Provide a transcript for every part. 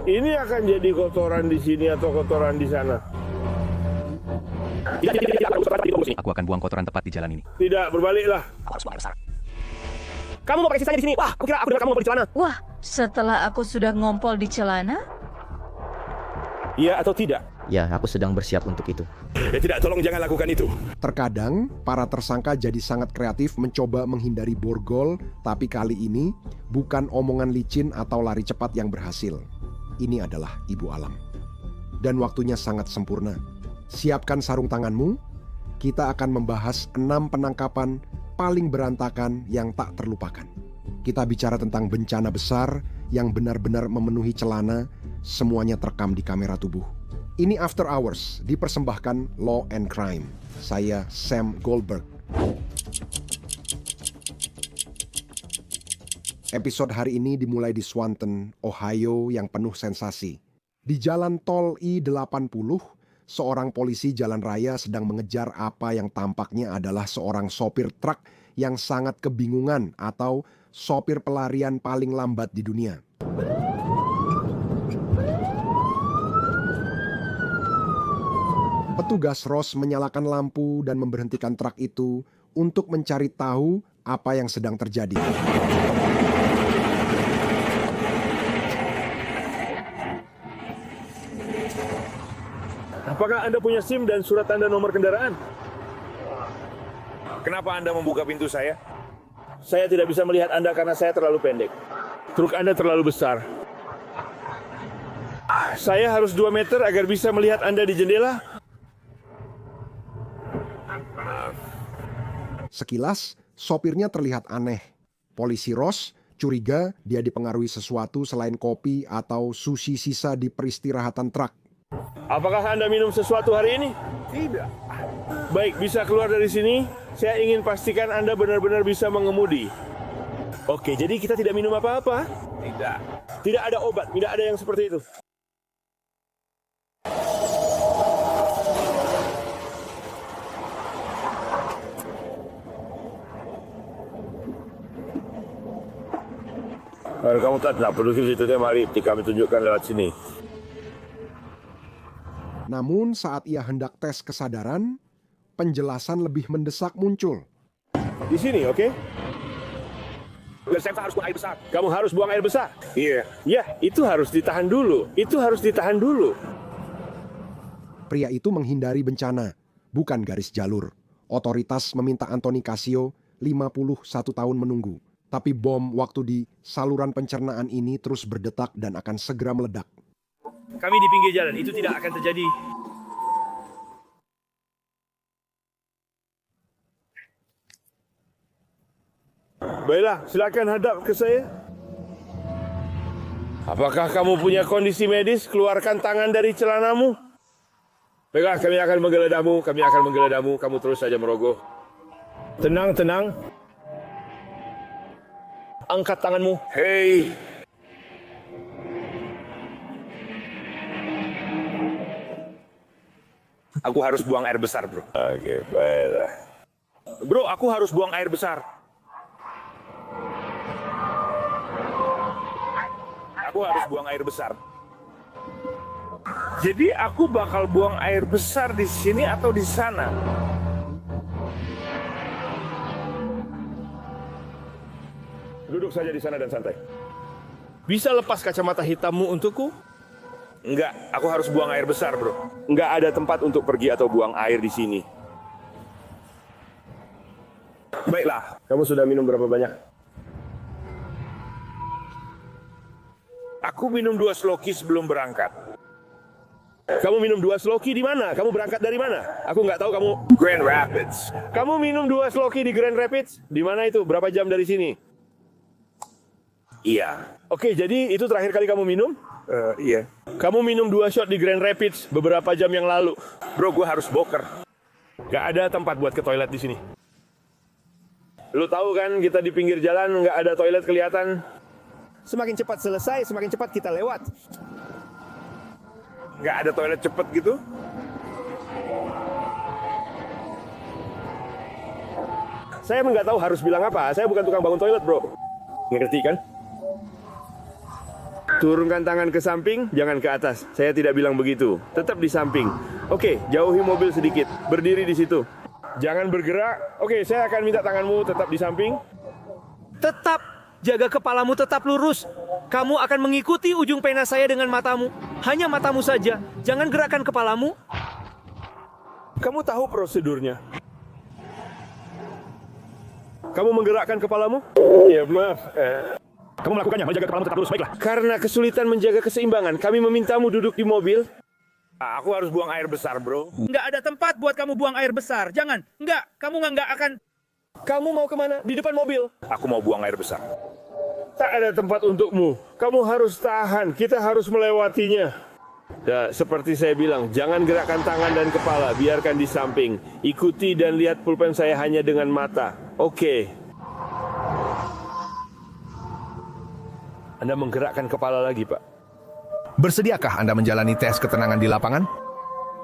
Ini akan jadi kotoran di sini atau kotoran di sana. Aku akan buang kotoran tepat di jalan ini. Tidak, berbaliklah. Kamu mau pakai sisanya di sini? Wah, aku kira aku dengar kamu ngompol di celana. Wah, setelah aku sudah ngompol di celana? Iya atau tidak? Ya, aku sedang bersiap untuk itu. Ya tidak, tolong jangan lakukan itu. Terkadang, para tersangka jadi sangat kreatif mencoba menghindari borgol, tapi kali ini bukan omongan licin atau lari cepat yang berhasil. Ini adalah ibu alam. Dan waktunya sangat sempurna. Siapkan sarung tanganmu, kita akan membahas 6 penangkapan paling berantakan yang tak terlupakan. Kita bicara tentang bencana besar yang benar-benar memenuhi celana, semuanya terekam di kamera tubuh. Ini After Hours, dipersembahkan Law and Crime. Saya Sam Goldberg. Episode hari ini dimulai di Swanton, Ohio yang penuh sensasi. Di jalan tol I-80, seorang polisi jalan raya sedang mengejar apa yang tampaknya adalah seorang sopir truk yang sangat kebingungan atau sopir pelarian paling lambat di dunia. Petugas Ross menyalakan lampu dan memberhentikan truk itu untuk mencari tahu apa yang sedang terjadi. Apakah Anda punya SIM dan surat tanda nomor kendaraan? Kenapa Anda membuka pintu saya? Saya tidak bisa melihat Anda karena saya terlalu pendek. Truk Anda terlalu besar. Saya harus 2 meter agar bisa melihat Anda di jendela. Sekilas, sopirnya terlihat aneh. Polisi Ross curiga dia dipengaruhi sesuatu selain kopi atau sushi sisa di peristirahatan truk. Apakah Anda minum sesuatu hari ini? Tidak. Baik, bisa keluar dari sini. Saya ingin pastikan Anda benar-benar bisa mengemudi. Oke, jadi kita tidak minum apa-apa? Tidak. Tidak ada obat, tidak ada yang seperti itu. Kalau kamu tak perlu ke situ, mari kami tunjukkan lewat sini. Namun saat ia hendak tes kesadaran, penjelasan lebih mendesak muncul. Di sini, oke? Saya harus buang air besar. Kamu harus buang air besar. Iya. Ya, itu harus ditahan dulu. Itu harus ditahan dulu. Pria itu menghindari bencana, bukan garis jalur. Otoritas meminta Anthony Casio 51 tahun menunggu. Tapi bom waktu di saluran pencernaan ini terus berdetak dan akan segera meledak. Kami di pinggir jalan, itu tidak akan terjadi. Baiklah, silakan hadap ke saya. Apakah kamu punya kondisi medis? Keluarkan tangan dari celanamu. Baiklah, kami akan menggeledamu, kamu terus saja merogoh. Tenang, tenang. Angkat tanganmu. Hei. Aku harus buang air besar, bro. Oke, baiklah. Bro, aku harus buang air besar. Aku harus buang air besar. Jadi aku bakal buang air besar di sini atau di sana? Duduk saja di sana dan santai. Bisa lepas kacamata hitammu untukku? Enggak, aku harus buang air besar, bro. Nggak ada tempat untuk pergi atau buang air di sini. Baiklah, kamu sudah minum berapa banyak? Aku minum 2 sloki sebelum berangkat. Kamu minum 2 sloki di mana? Kamu berangkat dari mana? Aku nggak tahu kamu. Grand Rapids. Kamu minum 2 sloki di Grand Rapids? Di mana itu? Berapa jam dari sini? Iya. Oke, jadi itu terakhir kali kamu minum? Iya. Kamu minum 2 shot di Grand Rapids beberapa jam yang lalu. Bro, gue harus boker. Gak ada tempat buat ke toilet di sini. Lu tahu kan kita di pinggir jalan nggak ada toilet kelihatan. Semakin cepat selesai, semakin cepat kita lewat. Nggak ada toilet cepet gitu? Saya nggak tahu harus bilang apa. Saya bukan tukang bangun toilet, bro. Ngerti kan? Turunkan tangan ke samping, jangan ke atas. Saya tidak bilang begitu. Tetap di samping. Oke, jauhi mobil sedikit. Berdiri di situ. Jangan bergerak. Oke, saya akan minta tanganmu tetap di samping. Tetap jaga kepalamu tetap lurus. Kamu akan mengikuti ujung pena saya dengan matamu. Hanya matamu saja. Jangan gerakkan kepalamu. Kamu tahu prosedurnya. Kamu menggerakkan kepalamu? Ya maaf. Kamu melakukannya, menjaga kepalamu tetap lurus. Baiklah. Karena kesulitan menjaga keseimbangan, kami memintamu duduk di mobil. Aku harus buang air besar, bro. Nggak ada tempat buat kamu buang air besar. Jangan. Nggak. Kamu nggak akan. Kamu mau kemana? Di depan mobil. Aku mau buang air besar. Tak ada tempat untukmu. Kamu harus tahan. Kita harus melewatinya. Ya, seperti saya bilang, jangan gerakkan tangan dan kepala. Biarkan di samping. Ikuti dan lihat pulpen saya hanya dengan mata. Oke. Anda menggerakkan kepala lagi, Pak. Bersediakah Anda menjalani tes ketenangan di lapangan?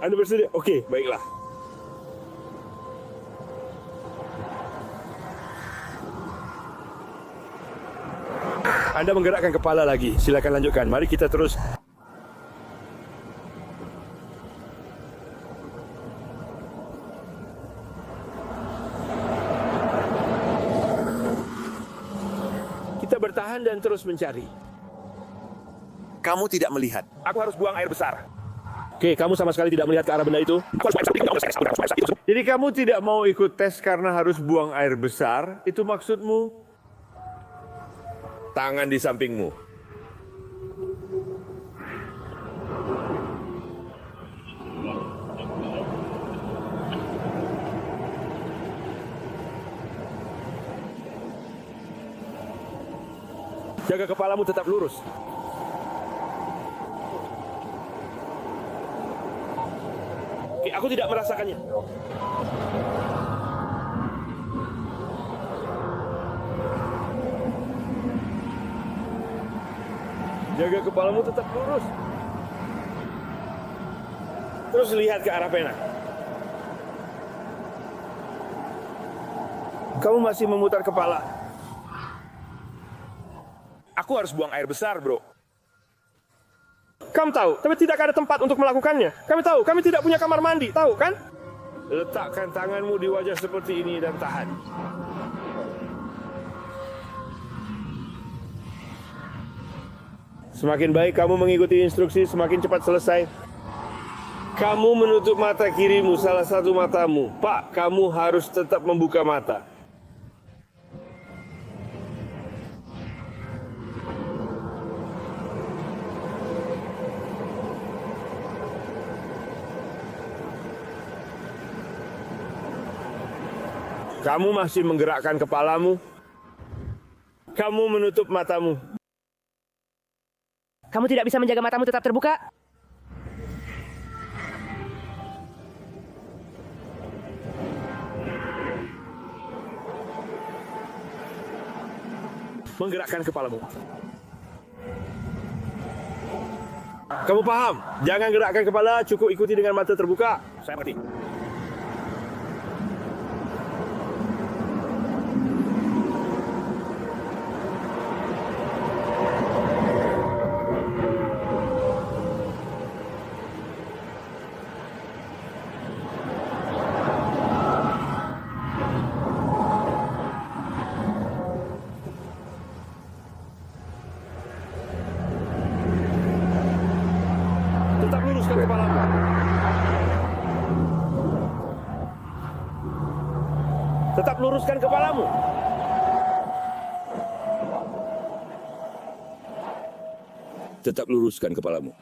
Anda bersedia? Oke, baiklah. Anda menggerakkan kepala lagi. Silakan lanjutkan. Mari kita terus. Kita bertahan dan terus mencari. Kamu tidak melihat. Aku harus buang air besar. Oke, kamu sama sekali tidak melihat ke arah benda itu? Jadi kamu tidak mau ikut tes karena harus buang air besar? Itu maksudmu? Tangan di sampingmu. Jaga kepalamu tetap lurus. Oke, aku tidak merasakannya. Jaga kepalamu tetap lurus. Terus lihat ke arah pena. Kamu masih memutar kepala. Aku harus buang air besar, bro. Kamu tahu, tapi tidak ada tempat untuk melakukannya. Kami tahu, kami tidak punya kamar mandi, tahu kan? Letakkan tanganmu di wajah seperti ini dan tahan. Semakin baik kamu mengikuti instruksi, semakin cepat selesai. Kamu menutup mata kirimu, salah satu matamu. Pak, kamu harus tetap membuka mata. Kamu masih menggerakkan kepalamu. Kamu menutup matamu. Kamu tidak bisa menjaga matamu tetap terbuka? Menggerakkan kepalamu. Kamu paham? Jangan gerakkan kepala, cukup ikuti dengan mata terbuka. Saya mengerti. Tetap luruskan kepalamu. Tetap luruskan kepalamu. Tetap luruskan kepalamu.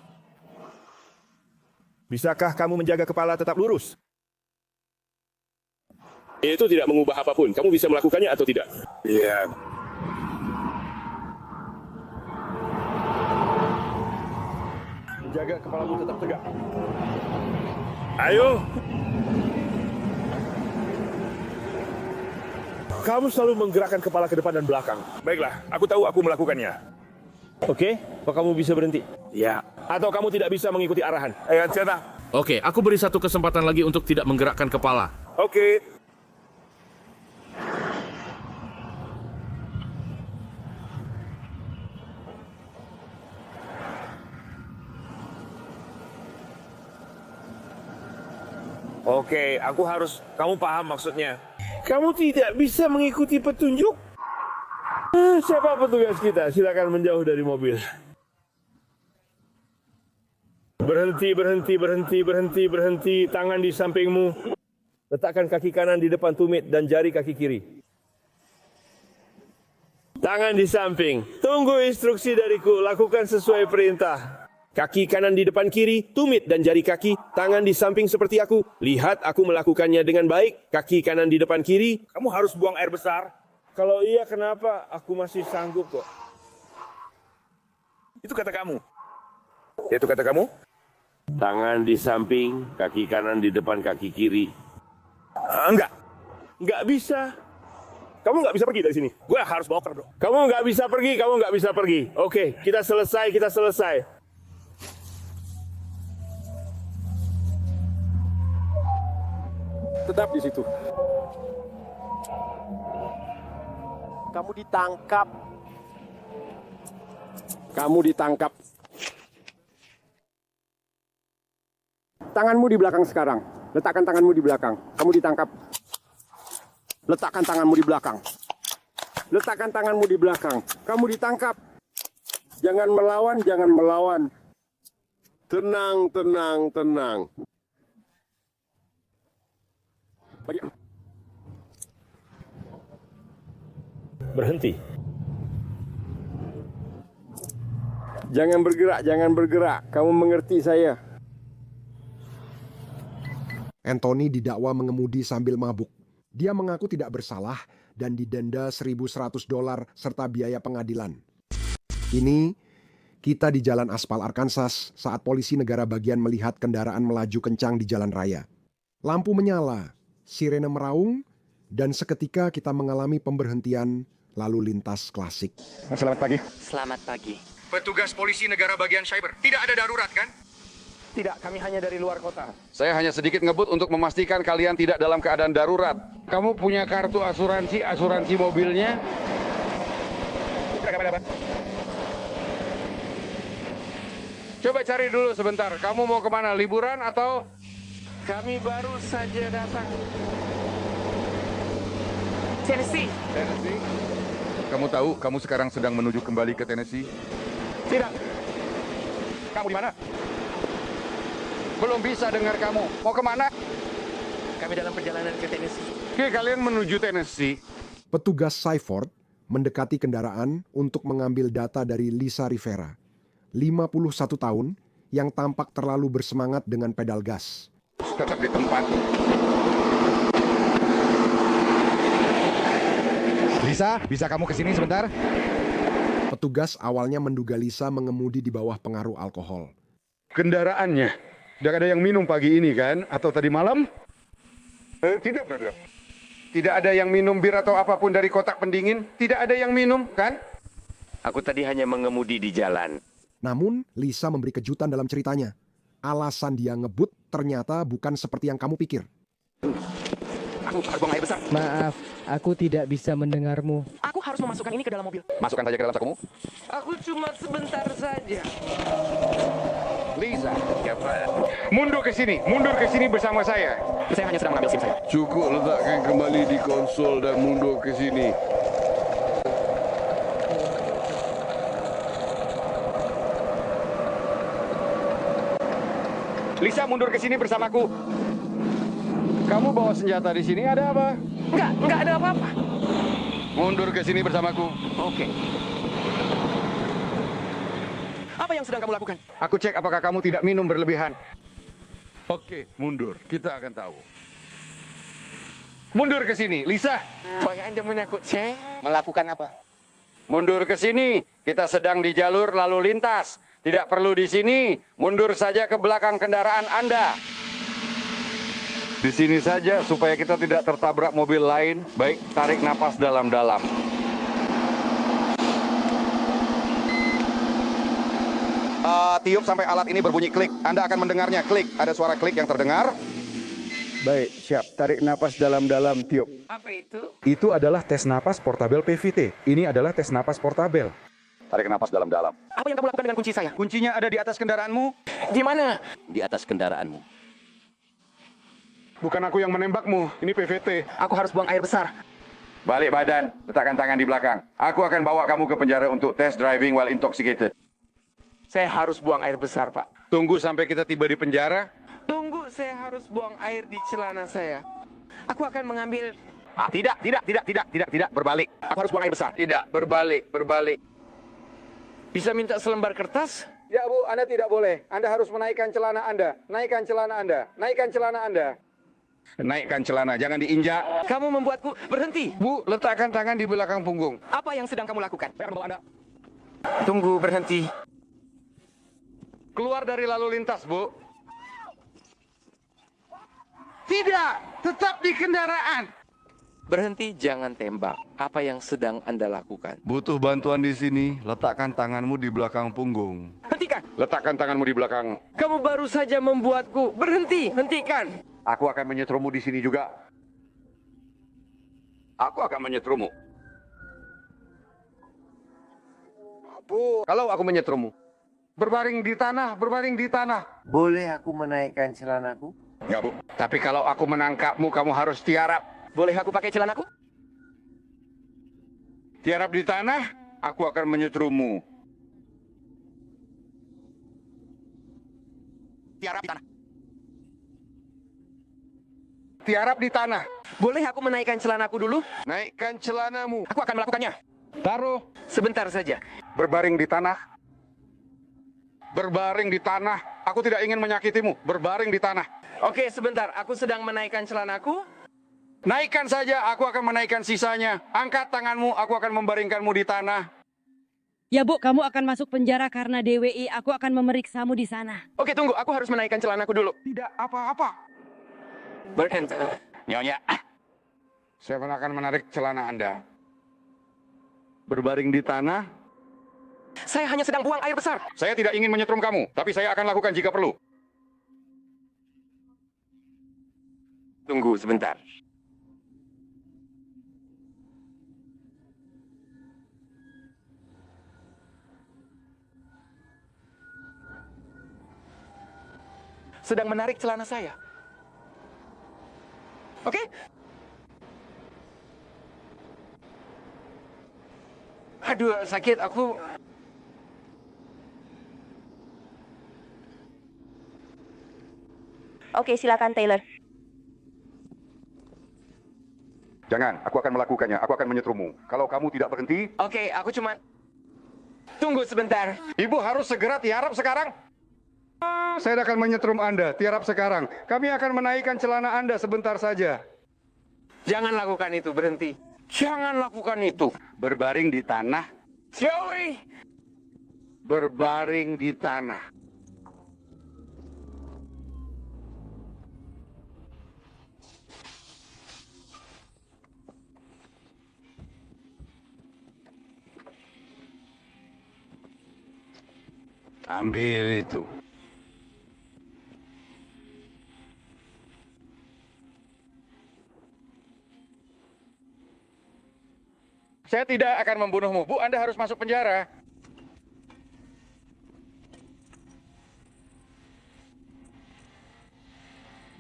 Bisakah kamu menjaga kepala tetap lurus? Itu tidak mengubah apapun. Kamu bisa melakukannya atau tidak? Iya. Jaga kepalamu tetap tegak. Ayo. Kamu selalu menggerakkan kepala ke depan dan belakang. Baiklah, aku tahu aku melakukannya. Oke, apa kamu bisa berhenti? Ya. Atau kamu tidak bisa mengikuti arahan? Ayo, Cena. Oke, aku beri satu kesempatan lagi untuk tidak menggerakkan kepala. Oke. Oke, kamu paham maksudnya. Kamu tidak bisa mengikuti petunjuk? Siapa petugas kita? Silakan menjauh dari mobil. Berhenti. Tangan di sampingmu. Letakkan kaki kanan di depan tumit dan jari kaki kiri. Tangan di samping. Tunggu instruksi dariku. Lakukan sesuai perintah. Kaki kanan di depan kiri, tumit dan jari kaki. Tangan di samping seperti aku. Lihat aku melakukannya dengan baik. Kaki kanan di depan kiri. Kamu harus buang air besar. Kalau iya kenapa? Aku masih sanggup kok. Itu kata kamu. Itu kata kamu? Tangan di samping, kaki kanan di depan kaki kiri. Enggak. Nggak bisa. Kamu nggak bisa pergi dari sini. Gue harus bawa bro. Kamu nggak bisa pergi. Oke, kita selesai. Tetap di situ. Kamu ditangkap. Tanganmu di belakang sekarang. Letakkan tanganmu di belakang. Kamu ditangkap. Letakkan tanganmu di belakang. Kamu ditangkap. Jangan melawan. Tenang. Berhenti. Jangan bergerak. Kamu mengerti saya? Anthony didakwa mengemudi sambil mabuk. Dia mengaku tidak bersalah dan didenda $1.100 serta biaya pengadilan. Ini kita di jalan aspal Arkansas saat polisi negara bagian melihat kendaraan melaju kencang di jalan raya. Lampu menyala, sirene meraung, dan seketika kita mengalami pemberhentian lalu lintas klasik. Selamat pagi. Petugas polisi negara bagian cyber. Tidak ada darurat kan? Tidak, kami hanya dari luar kota. Saya hanya sedikit ngebut untuk memastikan kalian tidak dalam keadaan darurat. Kamu punya kartu asuransi mobilnya? Coba cari dulu sebentar. Kamu mau kemana? Liburan atau? Kami baru saja datang. Tennessee. Kamu tahu kamu sekarang sedang menuju kembali ke Tennessee? Tidak. Kamu di mana? Belum bisa dengar kamu. Mau kemana? Kami dalam perjalanan ke Tennessee. Oke, kalian menuju Tennessee. Petugas Cyford mendekati kendaraan untuk mengambil data dari Lisa Rivera, 51 tahun, yang tampak terlalu bersemangat dengan pedal gas. Tetap di tempat. Lisa, bisa kamu kesini sebentar? Petugas awalnya menduga Lisa mengemudi di bawah pengaruh alkohol. Kendaraannya. Tidak ada yang minum pagi ini kan? Atau tadi malam? Tidak, brother. Tidak ada yang minum bir atau apapun dari kotak pendingin? Tidak ada yang minum, kan? Aku tadi hanya mengemudi di jalan. Namun, Lisa memberi kejutan dalam ceritanya. Alasan dia ngebut ternyata bukan seperti yang kamu pikir. Aku harus buang air besar. Maaf, aku tidak bisa mendengarmu. Aku harus memasukkan ini ke dalam mobil. Masukkan saja ke dalam sakumu. Aku cuma sebentar saja. Lisa, mundur ke sini bersama saya. Saya hanya sedang mengambil SIM saya. Cukup letakkan kembali di konsol dan mundur ke sini. Lisa, mundur ke sini bersamaku. Kamu bawa senjata di sini, ada apa? Enggak ada apa-apa. Mundur ke sini bersamaku. Oke. Apa yang sedang kamu lakukan? Aku cek apakah kamu tidak minum berlebihan. Oke, mundur. Kita akan tahu. Mundur ke sini, Lisa. Apakah Anda menakut saya? Melakukan apa? Mundur ke sini. Kita sedang di jalur lalu lintas. Tidak perlu di sini. Mundur saja ke belakang kendaraan Anda. Di sini saja supaya kita tidak tertabrak mobil lain. Baik, tarik napas dalam-dalam. Tiup sampai alat ini berbunyi klik. Anda akan mendengarnya klik. Ada suara klik yang terdengar. Baik, siap. Tarik napas dalam-dalam, tiup. Apa itu? Itu adalah tes napas portabel PVT. Ini adalah tes napas portabel. Tarik napas dalam-dalam. Apa yang kamu lakukan dengan kunci saya? Kuncinya ada di atas kendaraanmu. Di mana? Di atas kendaraanmu. Bukan aku yang menembakmu, ini PVT. Aku harus buang air besar. Balik badan, letakkan tangan di belakang. Aku akan bawa kamu ke penjara untuk tes driving while intoxicated. Saya harus buang air besar, Pak. Tunggu sampai kita tiba di penjara. Tunggu, saya harus buang air di celana saya. Aku akan mengambil... Tidak, berbalik. Aku harus buang air besar. Tidak, berbalik. Bisa minta selembar kertas? Ya Bu, Anda tidak boleh. Anda harus menaikkan celana Anda. Naikkan celana Anda. Naikkan celana, jangan diinjak. Kamu membuatku berhenti. Bu, letakkan tangan di belakang punggung. Apa yang sedang kamu lakukan? Tunggu, berhenti. Keluar dari lalu lintas, Bu. Tidak, tetap di kendaraan. Berhenti, jangan tembak. Apa yang sedang Anda lakukan? Butuh bantuan di sini, letakkan tanganmu di belakang punggung. Hentikan. Letakkan tanganmu di belakang. Kamu baru saja membuatku berhenti. Hentikan. Aku akan menyetrumu di sini juga. Aku akan menyetrumu. Bu, kalau aku menyetrumu. Berbaring di tanah. Boleh aku menaikkan celanaku? Enggak, Bu. Tapi kalau aku menangkapmu, kamu harus tiarap. Boleh aku pakai celanaku? Tiarap di tanah, aku akan menyetrumu. Tiarap di tanah. Tiarap di tanah. Boleh aku menaikkan celanaku dulu? Naikkan celanamu. Aku akan melakukannya. Taruh. Sebentar saja. Berbaring di tanah. Aku tidak ingin menyakitimu. Berbaring di tanah. Oke, sebentar. Aku sedang menaikkan celanaku. Naikkan saja, aku akan menaikkan sisanya. Angkat tanganmu, aku akan membaringkanmu di tanah. Ya Bu, kamu akan masuk penjara karena DWI. Aku akan memeriksamu di sana. Oke, tunggu. Aku harus menaikkan celanaku dulu. Tidak apa-apa. Berhenti. Nyonya. Saya akan menarik celana Anda. Berbaring di tanah. Saya hanya sedang buang air besar. Saya tidak ingin menyetrum kamu, tapi saya akan lakukan jika perlu. Tunggu sebentar. Sedang menarik celana saya. Oke? Aduh, sakit aku. Oke, silakan Taylor. Jangan, aku akan melakukannya. Aku akan menyetrumu. Kalau kamu tidak berhenti... Oke, aku cuma... Tunggu sebentar. Ibu harus segera tiarap sekarang. Saya akan menyetrum Anda. Tiarap sekarang. Kami akan menaikkan celana Anda sebentar saja. Jangan lakukan itu, berhenti. Jangan lakukan itu. Berbaring di tanah. Joey! Berbaring di tanah. Ambil itu. Saya tidak akan membunuhmu. Bu, Anda harus masuk penjara.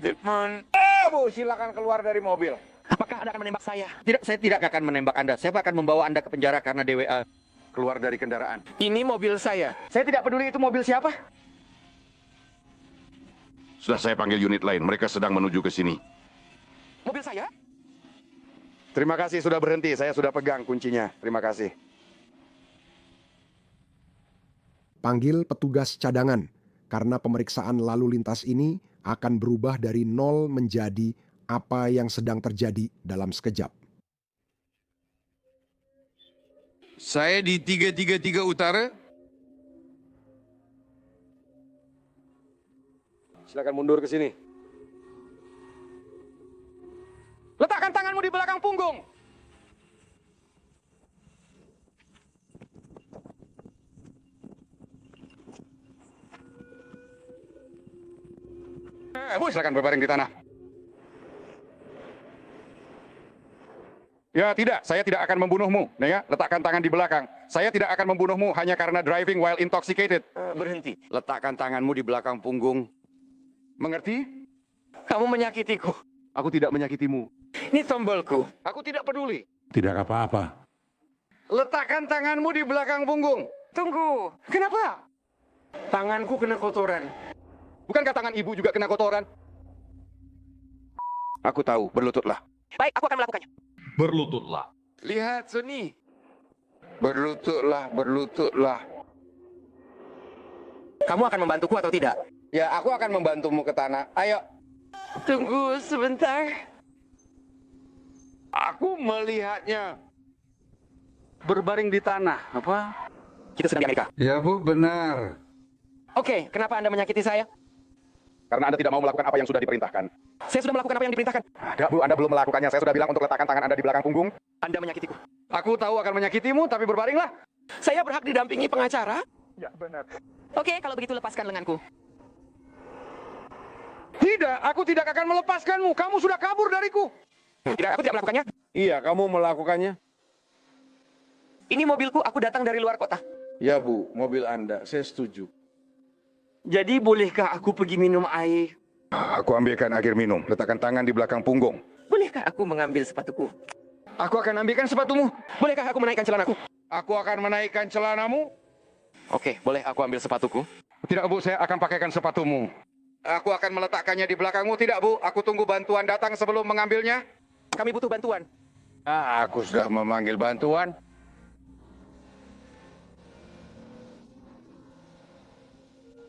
Bu, silakan keluar dari mobil. Apakah Anda akan menembak saya? Tidak, saya tidak akan menembak Anda. Saya akan membawa Anda ke penjara karena DWA. Keluar dari kendaraan. Ini mobil saya. Saya tidak peduli itu mobil siapa. Sudah saya panggil unit lain. Mereka sedang menuju ke sini. Mobil saya? Terima kasih sudah berhenti. Saya sudah pegang kuncinya. Terima kasih. Panggil petugas cadangan, karena pemeriksaan lalu lintas ini akan berubah dari 0 menjadi apa yang sedang terjadi dalam sekejap. Saya di 333 Utara. Silakan mundur ke sini. Letakkan tanganmu di belakang punggung. Bu, silakan berbaring di tanah. Ya, tidak. Saya tidak akan membunuhmu. Ya, letakkan tangan di belakang. Saya tidak akan membunuhmu hanya karena driving while intoxicated. Berhenti. Letakkan tanganmu di belakang punggung. Mengerti? Kamu menyakitiku. Aku tidak menyakitimu. Ini tombolku. Aku tidak peduli. Tidak apa-apa. Letakkan tanganmu di belakang punggung. Tunggu. Kenapa? Tanganku kena kotoran. Bukankah tangan ibu juga kena kotoran? Aku tahu, berlututlah. Baik, aku akan melakukannya. Berlututlah. Lihat, Suni. Berlututlah, berlututlah. Kamu akan membantuku atau tidak? Ya, aku akan membantumu ke tanah. Ayo. Tunggu sebentar. Aku melihatnya berbaring di tanah. Apa? Kita sedang di Amerika. Ya, Bu, benar. Oke, kenapa Anda menyakiti saya? Karena Anda tidak mau melakukan apa yang sudah diperintahkan. Saya sudah melakukan apa yang diperintahkan. Tidak, Bu, Anda belum melakukannya. Saya sudah bilang untuk letakkan tangan Anda di belakang punggung. Anda menyakitiku. Aku tahu akan menyakitimu, tapi berbaringlah. Saya berhak didampingi pengacara? Ya, benar. Oke, kalau begitu lepaskan lenganku. Tidak, aku tidak akan melepaskanmu. Kamu sudah kabur dariku. Tidak, aku tidak melakukannya. Iya, kamu melakukannya. Ini mobilku, aku datang dari luar kota. Ya, Bu, mobil Anda. Saya setuju. Jadi bolehkah aku pergi minum air? Aku ambilkan air minum. Letakkan tangan di belakang punggung. Bolehkah aku mengambil sepatuku? Aku akan ambilkan sepatumu. Bolehkah aku menaikkan celanaku? Aku akan menaikkan celanamu. Oke, boleh aku ambil sepatuku? Tidak, Bu, saya akan pakaikan sepatumu. Aku akan meletakkannya di belakangmu. Tidak, Bu, aku tunggu bantuan datang sebelum mengambilnya. Kami butuh bantuan. Aku sudah memanggil bantuan.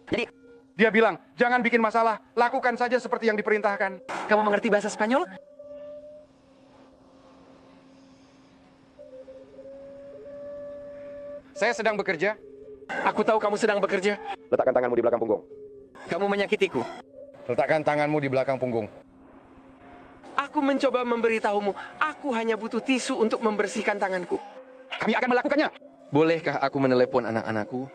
Jadi, dia bilang, jangan bikin masalah. Lakukan saja seperti yang diperintahkan. Kamu mengerti bahasa Spanyol? Saya sedang bekerja. Aku tahu kamu sedang bekerja. Letakkan tanganmu di belakang punggung. Kamu menyakitiku. Letakkan tanganmu di belakang punggung. Aku mencoba memberitahumu, aku hanya butuh tisu untuk membersihkan tanganku. Kami akan melakukannya. Bolehkah aku menelepon anak-anakku?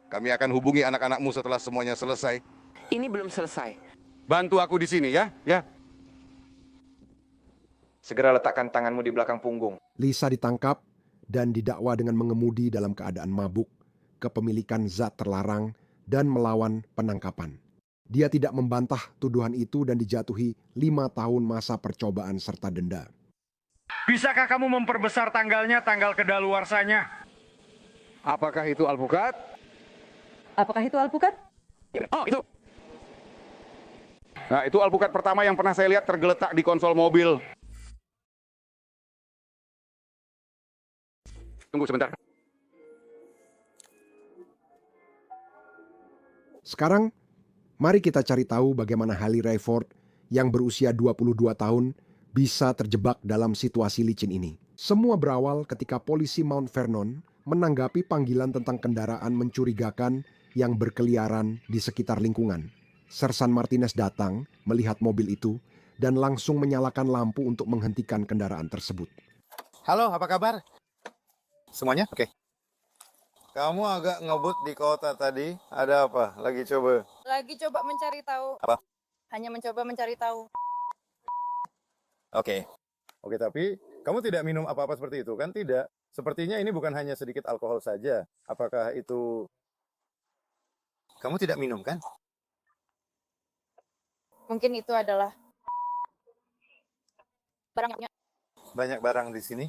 Kami akan hubungi anak-anakmu setelah semuanya selesai. Ini belum selesai. Bantu aku di sini ya, ya. Segera letakkan tanganmu di belakang punggung. Lisa ditangkap dan didakwa dengan mengemudi dalam keadaan mabuk, kepemilikan zat terlarang, dan melawan penangkapan. Dia tidak membantah tuduhan itu dan dijatuhi 5 tahun masa percobaan serta denda. Bisakah kamu memperbesar tanggalnya, tanggal kedaluarsanya? Apakah itu alpukat? Apakah itu alpukat? Oh, itu. Nah, itu alpukat pertama yang pernah saya lihat tergeletak di konsol mobil. Tunggu sebentar. Sekarang, mari kita cari tahu bagaimana Haley Rayford yang berusia 22 tahun bisa terjebak dalam situasi licin ini. Semua berawal ketika polisi Mount Vernon menanggapi panggilan tentang kendaraan mencurigakan yang berkeliaran di sekitar lingkungan. Sersan Martinez datang melihat mobil itu dan langsung menyalakan lampu untuk menghentikan kendaraan tersebut. Halo, apa kabar? Semuanya? Oke. Kamu agak ngebut di kota tadi. Ada apa? Lagi coba? Lagi coba mencari tahu. Apa? Hanya mencoba mencari tahu. Oke. Oke, tapi kamu tidak minum apa-apa seperti itu, kan? Tidak. Sepertinya ini bukan hanya sedikit alkohol saja. Apakah itu... Kamu tidak minum, kan? Mungkin itu adalah barangnya. Banyak barang di sini.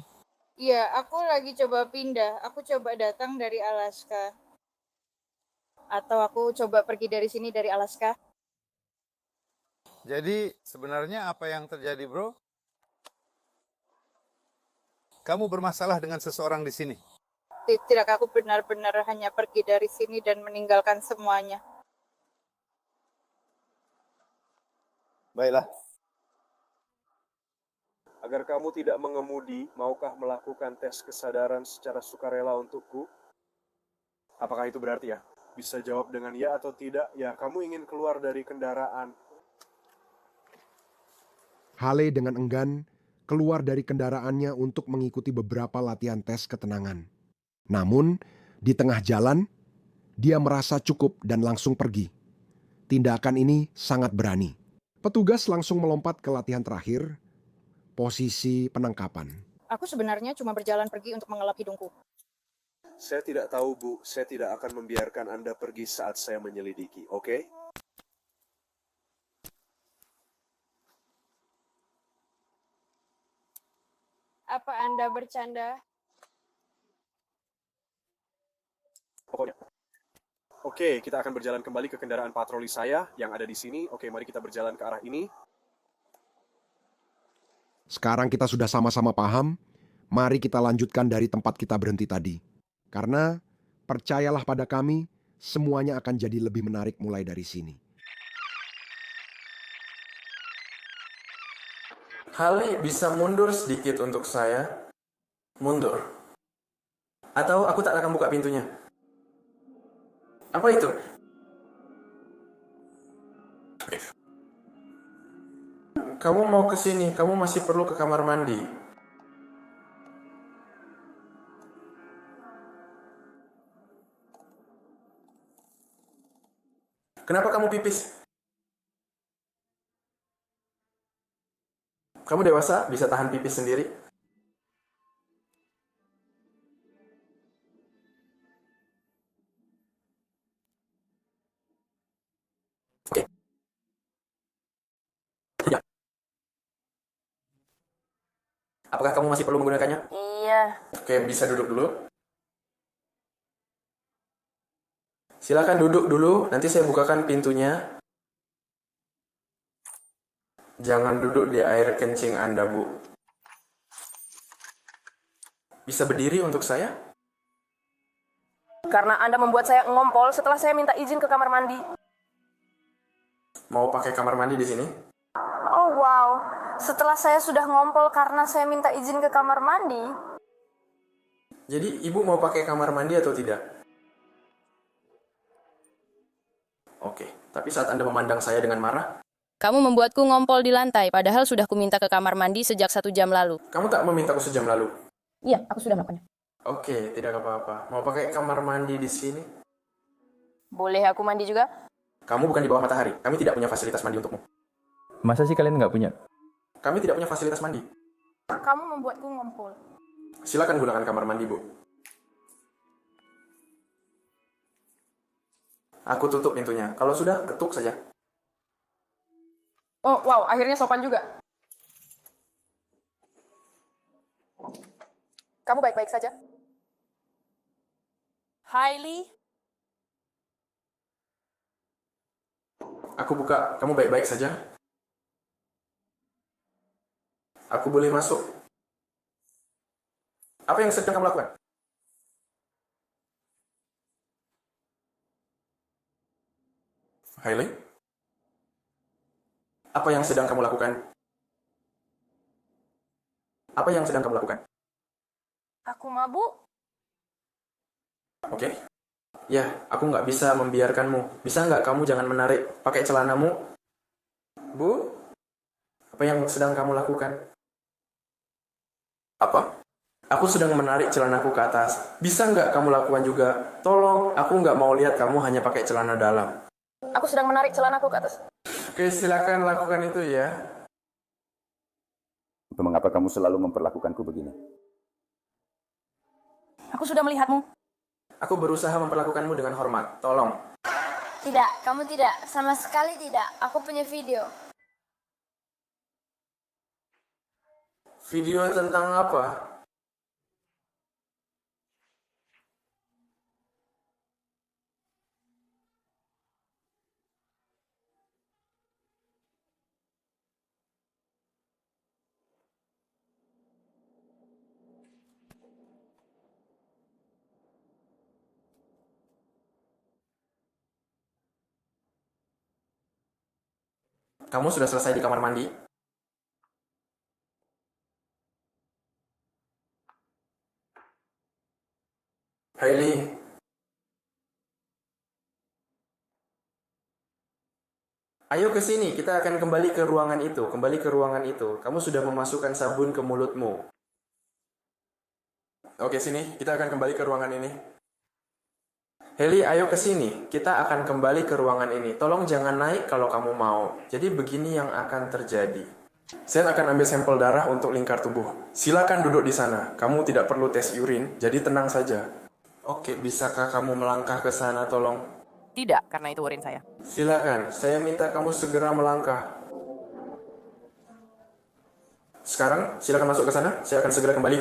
Iya, aku lagi coba pindah. Aku coba datang dari Alaska. Atau aku coba pergi dari sini dari Alaska. Jadi, sebenarnya apa yang terjadi, bro? Kamu bermasalah dengan seseorang di sini. Tidak, aku benar-benar hanya pergi dari sini dan meninggalkan semuanya. Baiklah. Agar kamu tidak mengemudi, maukah melakukan tes kesadaran secara sukarela untukku? Apakah itu berarti ya? Bisa jawab dengan ya atau tidak. Ya, kamu ingin keluar dari kendaraan. Haley dengan enggan keluar dari kendaraannya untuk mengikuti beberapa latihan tes ketenangan. Namun, di tengah jalan, dia merasa cukup dan langsung pergi. Tindakan ini sangat berani. Petugas langsung melompat ke latihan terakhir, posisi penangkapan. Aku sebenarnya cuma berjalan pergi untuk mengelap hidungku. Saya tidak tahu, Bu. Saya tidak akan membiarkan Anda pergi saat saya menyelidiki, oke? Apa Anda bercanda? Pokoknya. Oke, kita akan berjalan kembali ke kendaraan patroli saya yang ada di sini. Oke, mari kita berjalan ke arah ini. Sekarang kita sudah sama-sama paham, mari kita lanjutkan dari tempat kita berhenti tadi. Karena, percayalah pada kami, semuanya akan jadi lebih menarik mulai dari sini. Harley, bisa mundur sedikit untuk saya? Mundur. Atau aku tak akan buka pintunya. Apa itu? Kamu mau ke sini, kamu masih perlu ke kamar mandi. Kenapa kamu pipis? Kamu dewasa, bisa tahan pipis sendiri? Oke. Ya. Apakah kamu masih perlu menggunakannya? Iya. Oke, bisa duduk dulu. Silakan duduk dulu, nanti saya bukakan pintunya. Jangan duduk di air kencing Anda, Bu. Bisa berdiri untuk saya? Karena Anda membuat saya ngompol setelah saya minta izin ke kamar mandi. Mau pakai kamar mandi di sini? Oh wow, setelah saya sudah ngompol karena saya minta izin ke kamar mandi. Jadi Ibu mau pakai kamar mandi atau tidak? Oke, tapi saat Anda memandang saya dengan marah, Kamu membuatku ngompol di lantai, padahal sudah kuminta ke kamar mandi sejak 1 jam lalu. kamu tak memintaku sejam lalu. Iya, aku sudah melakukannya. Oke, tidak apa-apa. Mau pakai kamar mandi di sini? Boleh aku mandi juga? Kamu bukan di bawah matahari. Kami tidak punya fasilitas mandi untukmu. Masa sih kalian nggak punya? Kami tidak punya fasilitas mandi. Kamu membuatku ngompol. Silakan gunakan kamar mandi, Bu. Aku tutup pintunya. Kalau sudah, ketuk saja. Oh wow, akhirnya sopan juga. Kamu baik-baik saja? Hailey? Aku buka. Kamu baik-baik saja? Aku boleh masuk? Apa yang sedang kamu lakukan? Hailey? Apa yang sedang kamu lakukan? Apa yang sedang kamu lakukan? Aku mabuk? Oke. Ya, aku nggak bisa membiarkanmu. Bisa nggak kamu jangan menarik pakai celanamu? Bu? Apa yang sedang kamu lakukan? Apa? Aku sedang menarik celanaku ke atas. Bisa nggak kamu lakukan juga? Tolong, aku nggak mau lihat kamu hanya pakai celana dalam. Aku sedang menarik celanaku ke atas. Oke, silakan lakukan itu ya. Mengapa kamu selalu memperlakukanku begini? Aku sudah melihatmu. Aku berusaha memperlakukanmu dengan hormat. Tolong. Tidak, kamu tidak. Sama sekali tidak. Aku punya video. Video tentang apa? Kamu sudah selesai di kamar mandi? Hailey. Ayo ke sini, kita akan kembali ke ruangan itu. Kembali ke ruangan itu. Kamu sudah memasukkan sabun ke mulutmu. Oke, sini. Kita akan kembali ke ruangan ini. Hailey, ayo ke sini. Kita akan kembali ke ruangan ini. Tolong jangan naik kalau kamu mau. Jadi begini yang akan terjadi. Sen akan ambil sampel darah untuk lingkar tubuh. Silakan duduk di sana. Kamu tidak perlu tes urin, jadi tenang saja. Oke, bisakah kamu melangkah ke sana, tolong? Tidak, karena itu urin saya. Silakan, saya minta kamu segera melangkah. Sekarang silakan masuk ke sana, saya akan segera kembali.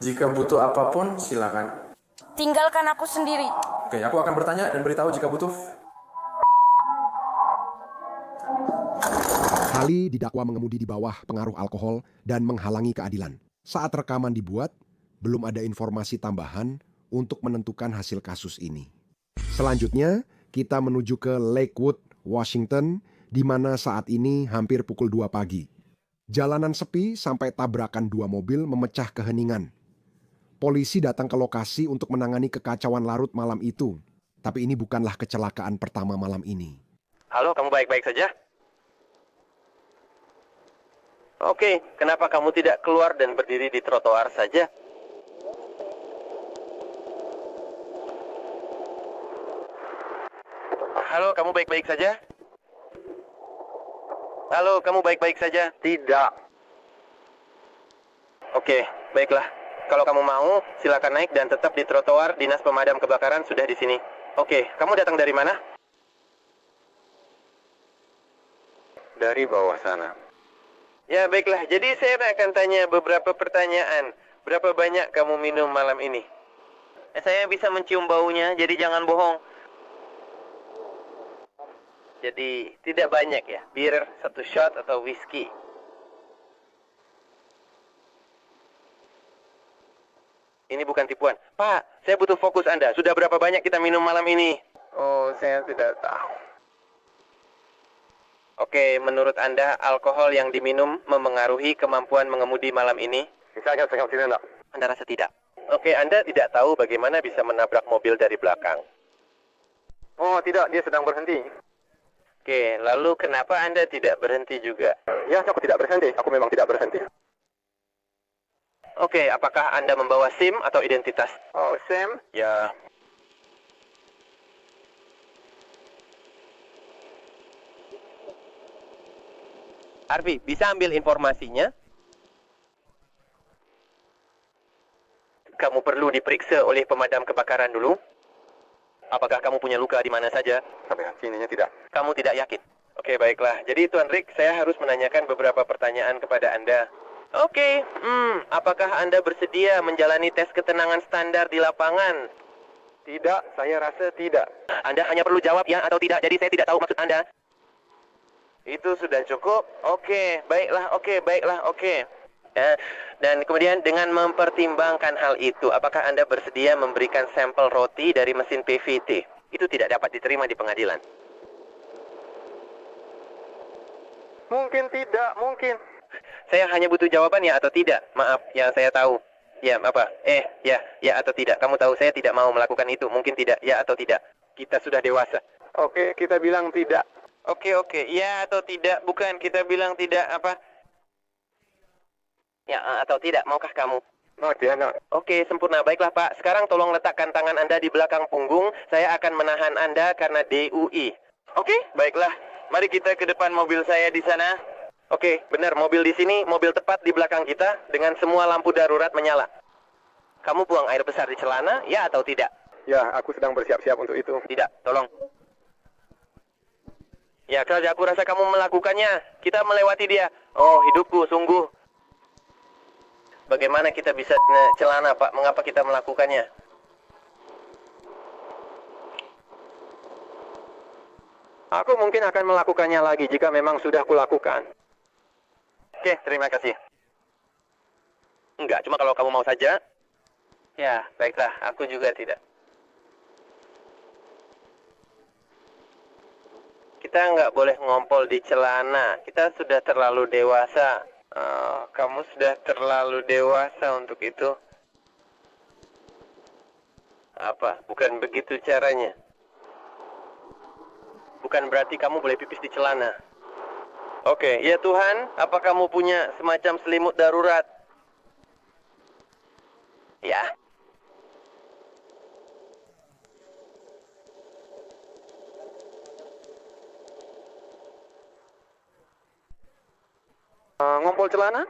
Jika butuh apapun, silakan. Tinggalkan aku sendiri. Oke, aku akan bertanya dan beritahu jika butuh. Hali didakwa mengemudi di bawah pengaruh alkohol dan menghalangi keadilan. Saat rekaman dibuat, belum ada informasi tambahan untuk menentukan hasil kasus ini. Selanjutnya, kita menuju ke Lakewood, Washington, di mana saat ini hampir pukul 2 pagi. Jalanan sepi sampai tabrakan dua mobil memecah keheningan. Polisi datang ke lokasi untuk menangani kekacauan larut malam itu. Tapi ini bukanlah kecelakaan pertama malam ini. Halo, kamu baik-baik saja? Oke, kenapa kamu tidak keluar dan berdiri di trotoar saja? Halo, kamu baik-baik saja? Halo, kamu baik-baik saja? Tidak. Oke, baiklah. Kalau kamu mau, silakan naik dan tetap di trotoar. Dinas pemadam kebakaran sudah di sini. Oke, kamu datang dari mana? Dari bawah sana. Ya, baiklah. Jadi saya akan tanya beberapa pertanyaan. Berapa banyak kamu minum malam ini? Saya bisa mencium baunya, jadi jangan bohong. Jadi tidak banyak ya, bir 1 shot atau whisky. Ini bukan tipuan. Pak, saya butuh fokus Anda. Sudah berapa banyak kita minum malam ini? Oh, saya tidak tahu. Oke, menurut Anda alkohol yang diminum memengaruhi kemampuan mengemudi malam ini? Misalnya saya tidak. Anda rasa tidak? Oke, Anda tidak tahu bagaimana bisa menabrak mobil dari belakang. Oh, tidak, dia sedang berhenti. Oke, lalu kenapa Anda tidak berhenti juga? Ya, aku tidak berhenti. Aku memang tidak berhenti. Oke, apakah Anda membawa SIM atau identitas? Oh, SIM? Ya. Harvey, bisa ambil informasinya? Kamu perlu diperiksa oleh pemadam kebakaran dulu. Apakah kamu punya luka di mana saja? Sampai sininya tidak. Kamu tidak yakin? Oke, baiklah. Jadi Tuan Rick, saya harus menanyakan beberapa pertanyaan kepada Anda. Oke, apakah Anda bersedia menjalani tes ketenangan standar di lapangan? Tidak, saya rasa tidak. Anda hanya perlu jawab ya atau tidak, jadi saya tidak tahu maksud Anda. Itu sudah cukup? Oke, baiklah, oke. Dan kemudian dengan mempertimbangkan hal itu, apakah Anda bersedia memberikan sampel roti dari mesin PVT? Itu tidak dapat diterima di pengadilan. Mungkin tidak, mungkin. Saya hanya butuh jawaban ya atau tidak. Maaf, yang saya tahu. Ya, apa? Ya atau tidak. Kamu tahu saya tidak mau melakukan itu. Mungkin tidak, ya atau tidak. Kita sudah dewasa. Oke, kita bilang tidak. Oke. Ya atau tidak. Bukan, kita bilang tidak, apa? Ya atau tidak, maukah kamu? No, dia no. Oke, sempurna. Baiklah, Pak. Sekarang tolong letakkan tangan Anda di belakang punggung. Saya akan menahan Anda karena DUI. Oke, baiklah. Mari kita ke depan mobil saya di sana. Oke, benar. Mobil di sini, mobil tepat di belakang kita dengan semua lampu darurat menyala. Kamu buang air besar di celana, ya atau tidak? Ya, aku sedang bersiap-siap untuk itu. Tidak, tolong. Ya, saja aku rasa kamu melakukannya. Kita melewati dia. Oh, hidupku, sungguh. Bagaimana kita bisa celana, Pak? Mengapa kita melakukannya? Aku mungkin akan melakukannya lagi jika memang sudah kulakukan. Oke, terima kasih. Enggak, cuma kalau kamu mau saja. Ya, baiklah. Aku juga tidak. Kita nggak boleh ngompol di celana. Kita sudah terlalu dewasa. Kamu sudah terlalu dewasa untuk itu. Apa? Bukan begitu caranya. Bukan berarti kamu boleh pipis di celana. Oke, ya Tuhan, apa kamu punya semacam selimut darurat? Ya. Ngompol celana?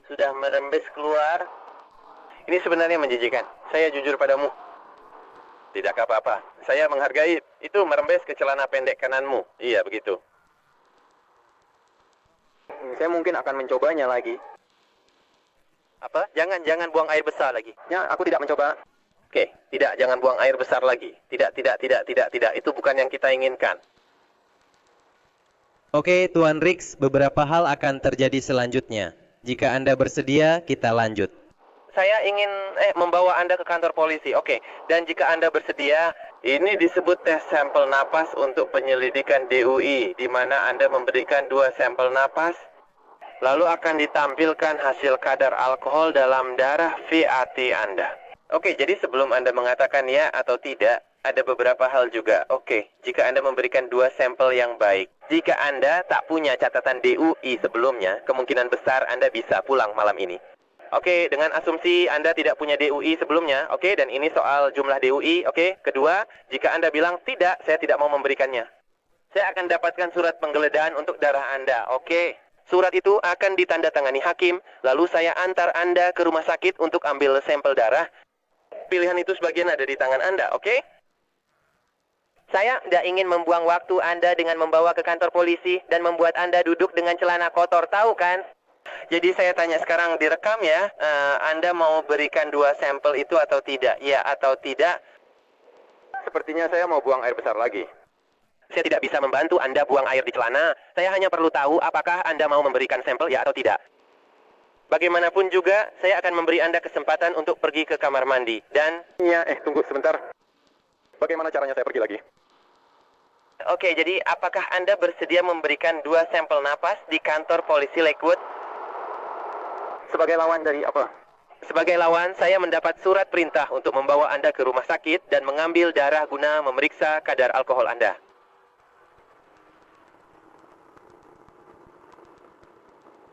Sudah merembes keluar. Ini sebenarnya menjijikan. Saya jujur padamu. Tidak apa-apa. Saya menghargai. Itu merembes ke celana pendek kananmu. Iya, begitu. Saya mungkin akan mencobanya lagi. Apa? Jangan buang air besar lagi. Ya, aku tidak mencoba. Oke, jangan buang air besar lagi. Tidak. Itu bukan yang kita inginkan. Oke, Tuan Rix, beberapa hal akan terjadi selanjutnya. Jika Anda bersedia, kita lanjut. Saya ingin membawa Anda ke kantor polisi. Oke, dan jika Anda bersedia, ini disebut tes sampel napas untuk penyelidikan DUI, di mana Anda memberikan 2 sampel napas, lalu akan ditampilkan hasil kadar alkohol dalam darah VAT Anda. Oke, jadi sebelum Anda mengatakan ya atau tidak, ada beberapa hal juga. Oke, jika Anda memberikan 2 sampel yang baik. Jika Anda tak punya catatan DUI sebelumnya, kemungkinan besar Anda bisa pulang malam ini. Oke, dengan asumsi Anda tidak punya DUI sebelumnya, oke, dan ini soal jumlah DUI, oke. Kedua, jika Anda bilang tidak, saya tidak mau memberikannya. Saya akan dapatkan surat penggeledahan untuk darah Anda, oke. Surat itu akan ditandatangani hakim, lalu saya antar Anda ke rumah sakit untuk ambil sampel darah. Pilihan itu sebagian ada di tangan Anda, oke? Saya tidak ingin membuang waktu Anda dengan membawa ke kantor polisi dan membuat Anda duduk dengan celana kotor, tahu kan? Jadi saya tanya sekarang, direkam ya, Anda mau berikan 2 sampel itu atau tidak? Ya atau tidak? Sepertinya saya mau buang air besar lagi. Saya tidak bisa membantu Anda buang air di celana. Saya hanya perlu tahu apakah Anda mau memberikan sampel ya atau tidak. Bagaimanapun juga, saya akan memberi Anda kesempatan untuk pergi ke kamar mandi. Dan... Ya, tunggu sebentar. Bagaimana caranya saya pergi lagi? Oke, jadi apakah Anda bersedia memberikan 2 sampel napas di kantor polisi Lakewood? Sebagai lawan dari apa? Sebagai lawan, saya mendapat surat perintah untuk membawa Anda ke rumah sakit dan mengambil darah guna memeriksa kadar alkohol Anda.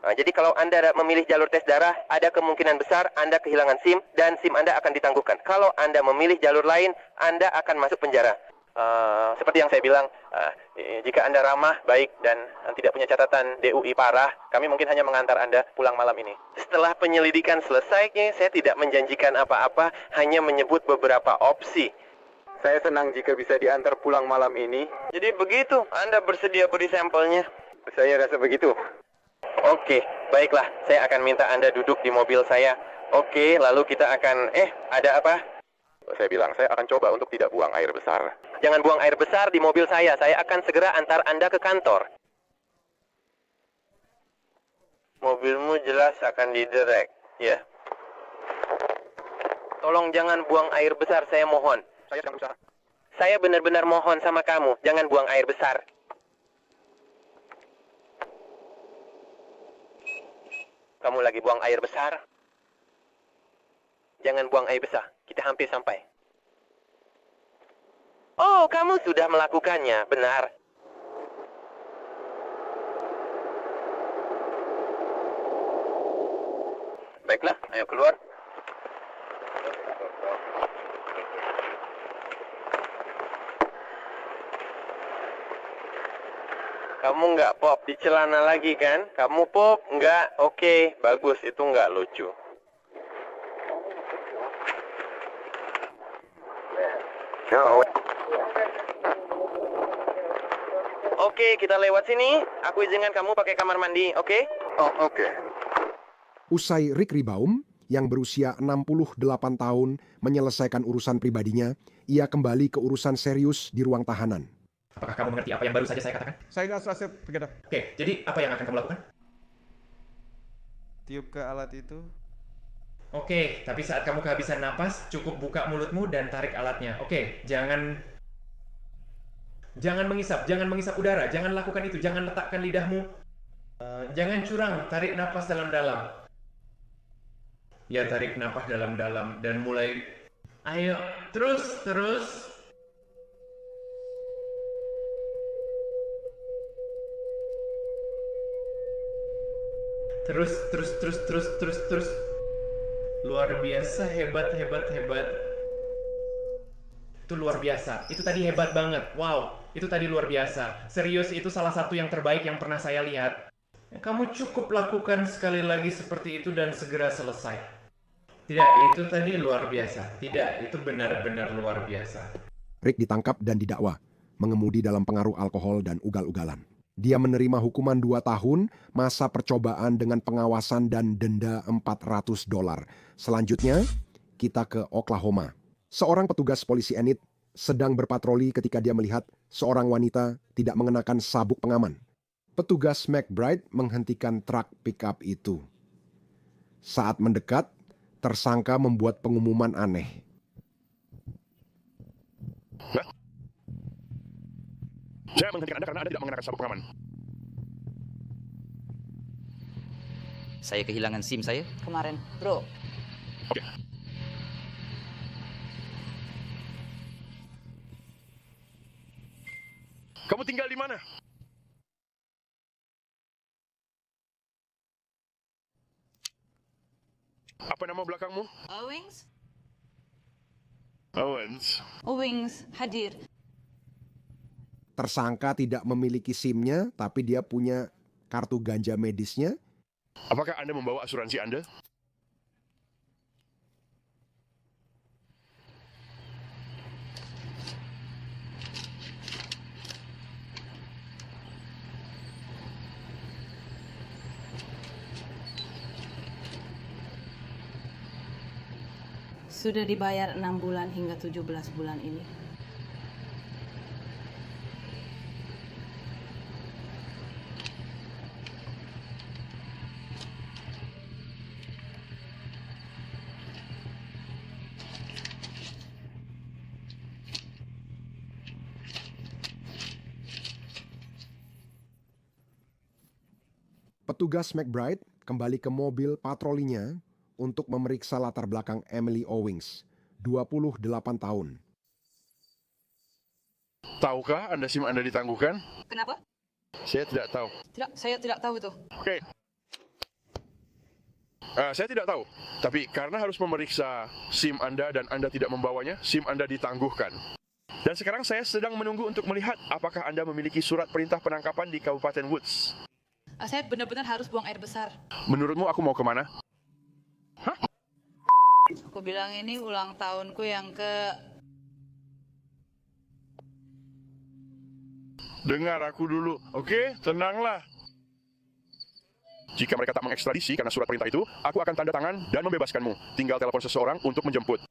Nah, jadi kalau Anda memilih jalur tes darah, ada kemungkinan besar Anda kehilangan SIM dan SIM Anda akan ditangguhkan. Kalau Anda memilih jalur lain, Anda akan masuk penjara. Seperti yang saya bilang, jika Anda ramah, baik, dan tidak punya catatan DUI parah, kami mungkin hanya mengantar Anda pulang malam ini. Setelah penyelidikan selesai, saya tidak menjanjikan apa-apa, hanya menyebut beberapa opsi. Saya senang jika bisa diantar pulang malam ini. Jadi begitu, Anda bersedia beri sampelnya? Saya rasa begitu. Oke, baiklah, saya akan minta Anda duduk di mobil saya. Oke, lalu kita akan... ada apa? Saya bilang, saya akan coba untuk tidak buang air besar. Jangan buang air besar di mobil saya akan segera antar Anda ke kantor. Mobilmu jelas akan diderek, ya. Tolong jangan buang air besar, saya mohon. Saya sedang berusaha. Saya benar-benar mohon sama kamu, jangan buang air besar. Kamu lagi buang air besar? Jangan buang air besar, kita hampir sampai. Oh, kamu sudah melakukannya, benar. Baiklah, ayo keluar. Kamu nggak pop di celana lagi kan? Kamu pop? Nggak? Oke, bagus. Itu nggak lucu. Oke, kita lewat sini. Aku izinkan kamu pakai kamar mandi, oke? Oh, oke. Usai Rick Ribaum, yang berusia 68 tahun, menyelesaikan urusan pribadinya, ia kembali ke urusan serius di ruang tahanan. Apakah kamu mengerti apa yang baru saja saya katakan? Saya nggak selesai bergerak. Oke, jadi apa yang akan kamu lakukan? Tiup ke alat itu. Oke, tapi saat kamu kehabisan napas, cukup buka mulutmu dan tarik alatnya. Oke, jangan menghisap udara, jangan lakukan itu, jangan letakkan lidahmu. Jangan curang, tarik napas dalam-dalam. Ya, tarik napas dalam-dalam dan mulai. Ayo, terus. Terus. Luar biasa, hebat. Itu luar biasa. Itu tadi hebat banget. Wow, itu tadi luar biasa. Serius, itu salah satu yang terbaik yang pernah saya lihat. Kamu cukup lakukan sekali lagi seperti itu dan segera selesai. Tidak, itu tadi luar biasa. Tidak, itu benar-benar luar biasa. Rick ditangkap dan didakwa mengemudi dalam pengaruh alkohol dan ugal-ugalan. Dia menerima hukuman 2 tahun, masa percobaan dengan pengawasan dan denda $400. Selanjutnya, kita ke Oklahoma. Seorang petugas polisi Enid sedang berpatroli ketika dia melihat seorang wanita tidak mengenakan sabuk pengaman. Petugas McBride menghentikan truk pickup itu. Saat mendekat, tersangka membuat pengumuman aneh. Saya menghentikan Anda karena Anda tidak mengenakan sabuk pengaman. Saya kehilangan SIM saya. Kemarin, bro. Oke. Kamu tinggal di mana? Apa nama belakangmu? Owings? Owens. Owings, hadir. Tersangka tidak memiliki SIM-nya, tapi dia punya kartu ganja medisnya. Apakah Anda membawa asuransi Anda? Sudah dibayar 6 bulan hingga 17 bulan ini. Petugas McBride kembali ke mobil patrolinya untuk memeriksa latar belakang Emily Owings, 28 tahun. Tahukah Anda SIM Anda ditangguhkan? Kenapa? Saya tidak tahu. Tidak, saya tidak tahu itu. Oke. Saya tidak tahu. Tapi karena harus memeriksa SIM Anda dan Anda tidak membawanya, SIM Anda ditangguhkan. Dan sekarang saya sedang menunggu untuk melihat apakah Anda memiliki surat perintah penangkapan di Kabupaten Woods. Saya benar-benar harus buang air besar. Menurutmu aku mau kemana? Aku bilang ini ulang tahunku yang ke... Dengar aku dulu, oke? Tenanglah. Jika mereka tak mengekstradisi karena surat perintah itu, aku akan tanda tangan dan membebaskanmu. Tinggal telepon seseorang untuk menjemput.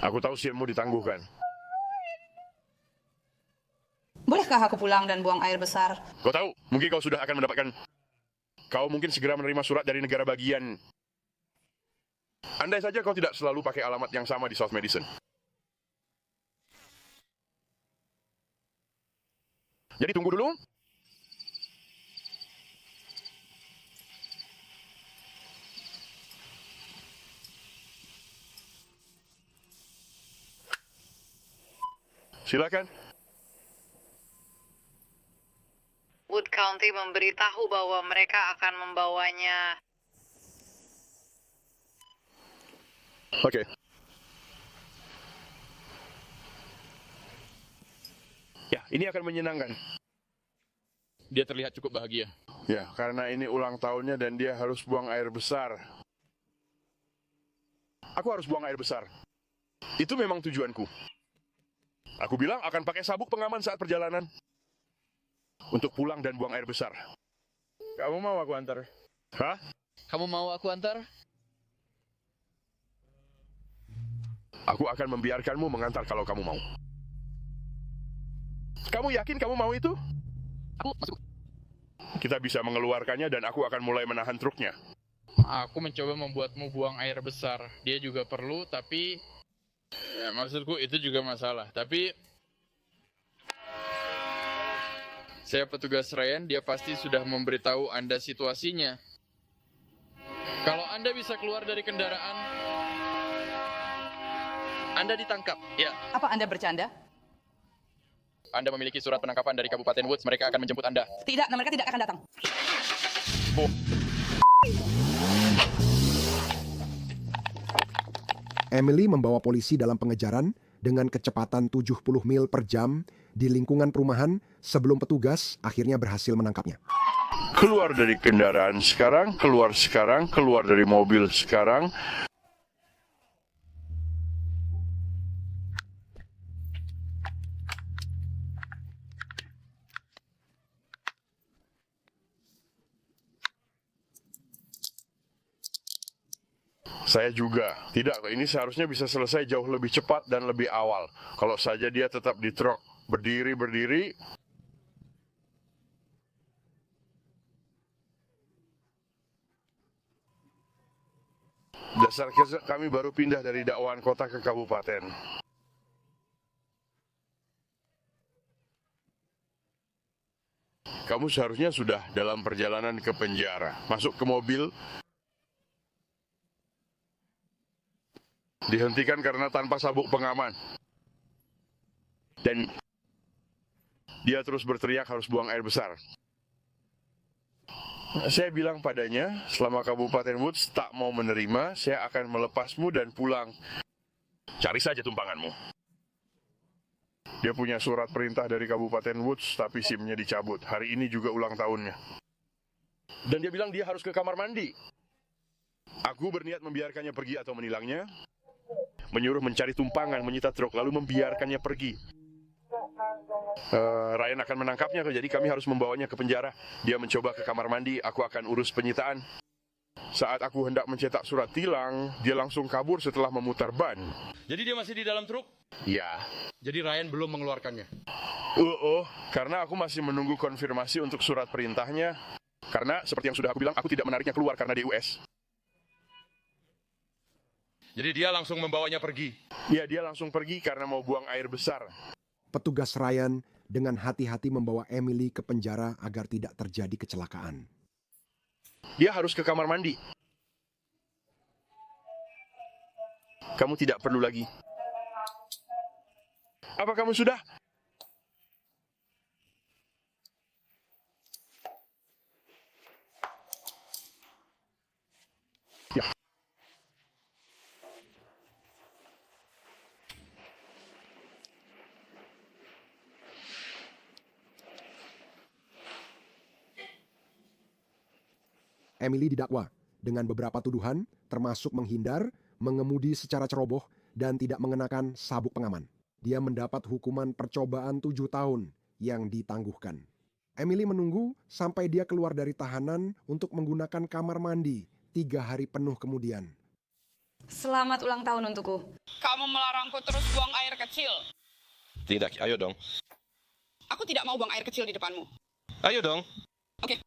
Aku tahu SIM-mu ditangguhkan. Bolehkah aku pulang dan buang air besar? Kau tahu, mungkin kau sudah akan mendapatkan... Kau mungkin segera menerima surat dari negara bagian. Andai saja kau tidak selalu pakai alamat yang sama di South Madison. Jadi tunggu dulu. Silakan. Wood County memberitahu bahwa mereka akan membawanya. Oke. Ya, ini akan menyenangkan. Dia terlihat cukup bahagia. Ya, karena ini ulang tahunnya dan dia harus buang air besar. Aku harus buang air besar. Itu memang tujuanku. Aku bilang akan pakai sabuk pengaman saat perjalanan. Untuk pulang dan buang air besar. Kamu mau aku antar? Hah? Kamu mau aku antar? Aku akan membiarkanmu mengantar kalau kamu mau. Kamu yakin kamu mau itu? Aku masuk. Kita bisa mengeluarkannya dan aku akan mulai menahan truknya. Aku mencoba membuatmu buang air besar. Dia juga perlu, tapi... Ya, maksudku itu juga masalah. Tapi... Saya petugas Ryan, dia pasti sudah memberitahu Anda situasinya. Kalau Anda bisa keluar dari kendaraan, Anda ditangkap. Ya. Apa Anda bercanda? Anda memiliki surat penangkapan dari Kabupaten Woods, mereka akan menjemput Anda. Tidak, mereka tidak akan datang. Oh. Emily membawa polisi dalam pengejaran dengan kecepatan 70 mil per jam di lingkungan perumahan sebelum petugas akhirnya berhasil menangkapnya. Keluar dari kendaraan sekarang, keluar dari mobil sekarang. Saya juga. Tidak, ini seharusnya bisa selesai jauh lebih cepat dan lebih awal. Kalau saja dia tetap di truk, berdiri. Dasar kami baru pindah dari dakwaan kota ke kabupaten. Kamu seharusnya sudah dalam perjalanan ke penjara. Masuk ke mobil, dihentikan karena tanpa sabuk pengaman. Dan dia terus berteriak harus buang air besar. Saya bilang padanya, selama Kabupaten Woods tak mau menerima, saya akan melepasmu dan pulang. Cari saja tumpanganmu. Dia punya surat perintah dari Kabupaten Woods, tapi SIM-nya dicabut. Hari ini juga ulang tahunnya. Dan dia bilang dia harus ke kamar mandi. Aku berniat membiarkannya pergi atau menilangnya. Menyuruh mencari tumpangan, menyita truk, lalu membiarkannya pergi. Ryan akan menangkapnya, jadi kami harus membawanya ke penjara. Dia mencoba ke kamar mandi, aku akan urus penyitaan. Saat aku hendak mencetak surat tilang, dia langsung kabur setelah memutar ban. Jadi dia masih di dalam truk? Ya. Jadi Ryan belum mengeluarkannya? Karena aku masih menunggu konfirmasi untuk surat perintahnya. Karena seperti yang sudah aku bilang, aku tidak menariknya keluar karena DUS. Jadi dia langsung membawanya pergi? Ya, dia langsung pergi karena mau buang air besar. Petugas Ryan dengan hati-hati membawa Emily ke penjara agar tidak terjadi kecelakaan. Dia harus ke kamar mandi. Kamu tidak perlu lagi. Apa kamu sudah? Ya. Emily didakwa dengan beberapa tuduhan, termasuk menghindar, mengemudi secara ceroboh, dan tidak mengenakan sabuk pengaman. Dia mendapat hukuman percobaan 7 tahun yang ditangguhkan. Emily menunggu sampai dia keluar dari tahanan untuk menggunakan kamar mandi 3 hari penuh kemudian. Selamat ulang tahun untukku. Kamu melarangku terus buang air kecil. Tidak, ayo dong. Aku tidak mau buang air kecil di depanmu. Ayo dong. Oke.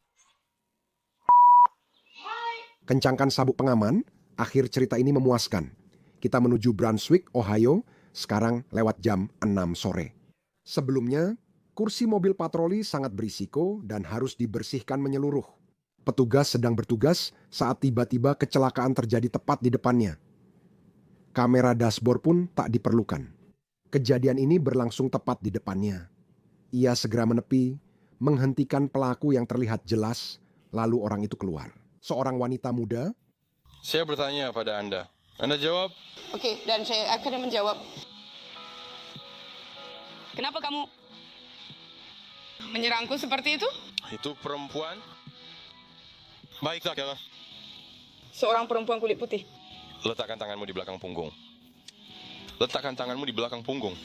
Kencangkan sabuk pengaman, akhir cerita ini memuaskan. Kita menuju Brunswick, Ohio, sekarang lewat jam 6 sore. Sebelumnya, kursi mobil patroli sangat berisiko dan harus dibersihkan menyeluruh. Petugas sedang bertugas saat tiba-tiba kecelakaan terjadi tepat di depannya. Kamera dashboard pun tak diperlukan. Kejadian ini berlangsung tepat di depannya. Ia segera menepi, menghentikan pelaku yang terlihat jelas, lalu orang itu keluar. Seorang wanita muda. Saya bertanya pada Anda. Anda jawab. Oke, dan saya akan menjawab. Kenapa kamu menyerangku seperti itu? Itu perempuan. Baiklah, Kela. Seorang perempuan kulit putih. Letakkan tanganmu di belakang punggung. Letakkan tanganmu di belakang punggung.